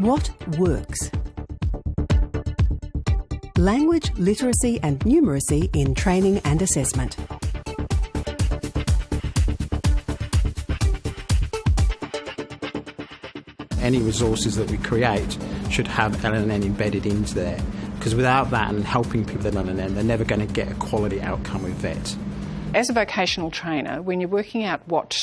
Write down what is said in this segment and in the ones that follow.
What works? Language, literacy and numeracy in training and assessment. Any resources that we create should have LLN embedded into there, because without that and helping people with LLN, they're never going to get a quality outcome with VET. As a vocational trainer, when you're working out what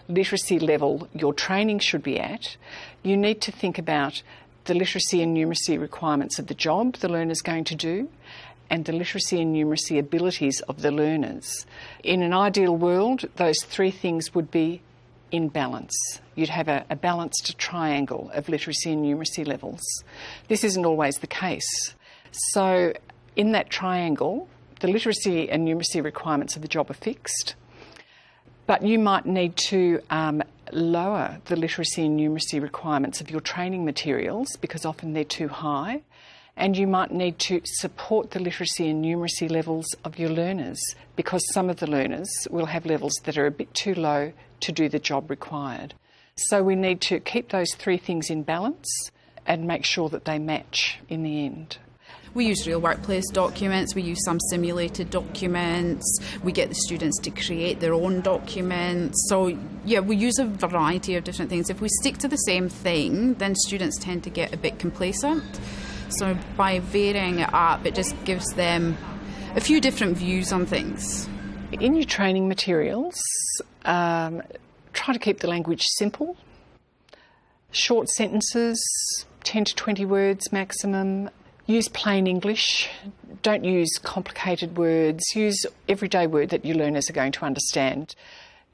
literacy level your training should be at, you need to think about the literacy and numeracy requirements of the job the learner's going to do and the literacy and numeracy abilities of the learners. In an ideal world, those three things would be in balance. You'd have a balanced triangle of literacy and numeracy levels. This isn't always the case. So in that triangle, the literacy and numeracy requirements of the job are fixed, but you might need to lower the literacy and numeracy requirements of your training materials because often they're too high, and you might need to support the literacy and numeracy levels of your learners because some of the learners will have levels that are a bit too low to do the job required. So we need to keep those three things in balance and make sure that they match in the end. We use real workplace documents, we use some simulated documents, we get the students to create their own documents. So yeah, we use a variety of different things. If we stick to the same thing, then students tend to get a bit complacent. So by varying it up, it just gives them a few different views on things. In your training materials, try to keep the language simple. Short sentences, 10 to 20 words maximum. Use plain English. Don't use complicated words. Use everyday word that your learners are going to understand.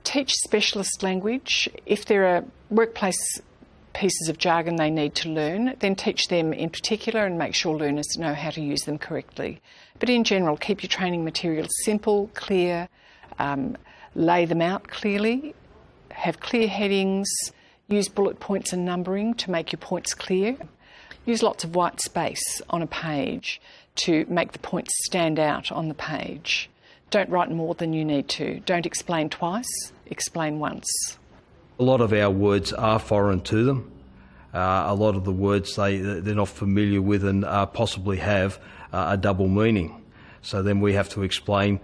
Teach specialist language. If there are workplace pieces of jargon they need to learn, then teach them in particular and make sure learners know how to use them correctly. But in general, keep your training materials simple, clear, lay them out clearly, have clear headings, use bullet points and numbering to make your points clear. Use lots of white space on a page to make the points stand out on the page. Don't write more than you need to. Don't explain twice, explain once. A lot of our words are foreign to them. A lot of the words they're not familiar with and possibly have a double meaning. So then we have to explain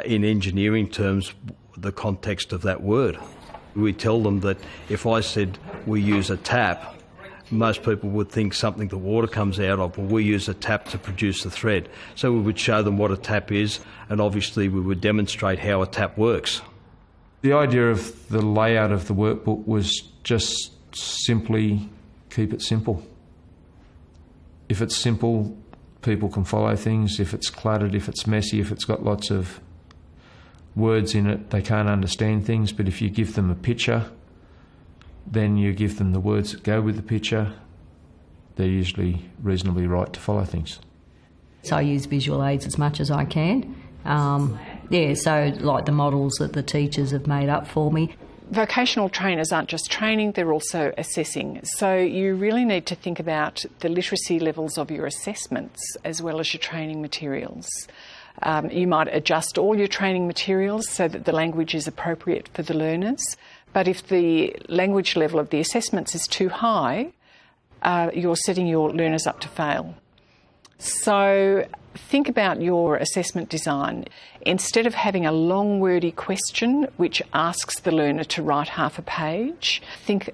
in engineering terms the context of that word. We tell them that if I said we use a tap, most people would think something the water comes out of, but we use a tap to produce the thread. So we would show them what a tap is, and obviously we would demonstrate how a tap works. The idea of the layout of the workbook was just simply keep it simple. If it's simple, people can follow things. If it's cluttered, if it's messy, if it's got lots of words in it, they can't understand things. But if you give them a picture, then you give them the words that go with the picture, they're usually reasonably right to follow things. So I use visual aids as much as I can. So like the models that the teachers have made up for me. Vocational trainers aren't just training, they're also assessing. So you really need to think about the literacy levels of your assessments as well as your training materials. You might adjust all your training materials so that the language is appropriate for the learners. But if the language level of the assessments is too high, you're setting your learners up to fail. So think about your assessment design. Instead of having a long wordy question which asks the learner to write half a page, think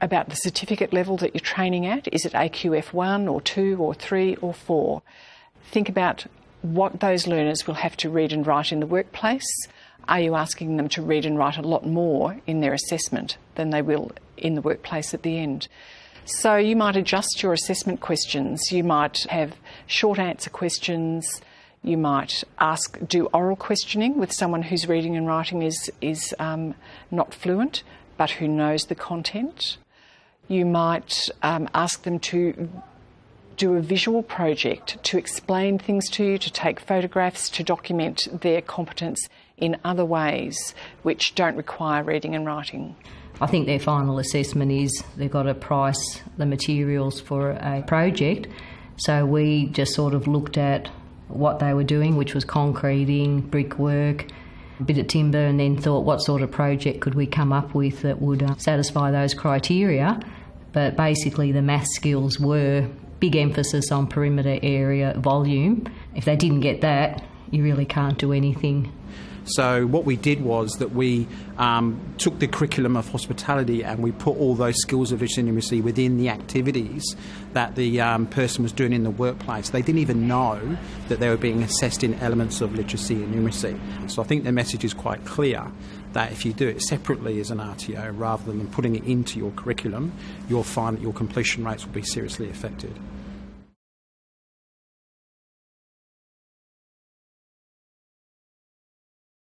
about the certificate level that you're training at. Is it AQF1 or 2 or 3 or 4? Think about what those learners will have to read and write in the workplace. Are you asking them to read and write a lot more in their assessment than they will in the workplace at the end? So you might adjust your assessment questions. You might have short answer questions. You might do oral questioning with someone whose reading and writing is not fluent, but who knows the content. You might ask them to do a visual project to explain things to you, to take photographs, to document their competence in other ways which don't require reading and writing. I think their final assessment is they've got to price the materials for a project. So we just sort of looked at what they were doing, which was concreting, brickwork, a bit of timber, and then thought what sort of project could we come up with that would satisfy those criteria. But basically the math skills were big emphasis on perimeter area volume. If they didn't get that, you really can't do anything. So what we did was that we took the curriculum of hospitality and we put all those skills of literacy and numeracy within the activities that the person was doing in the workplace. They didn't even know that they were being assessed in elements of literacy and numeracy. So I think the message is quite clear that if you do it separately as an RTO rather than putting it into your curriculum, you'll find that your completion rates will be seriously affected.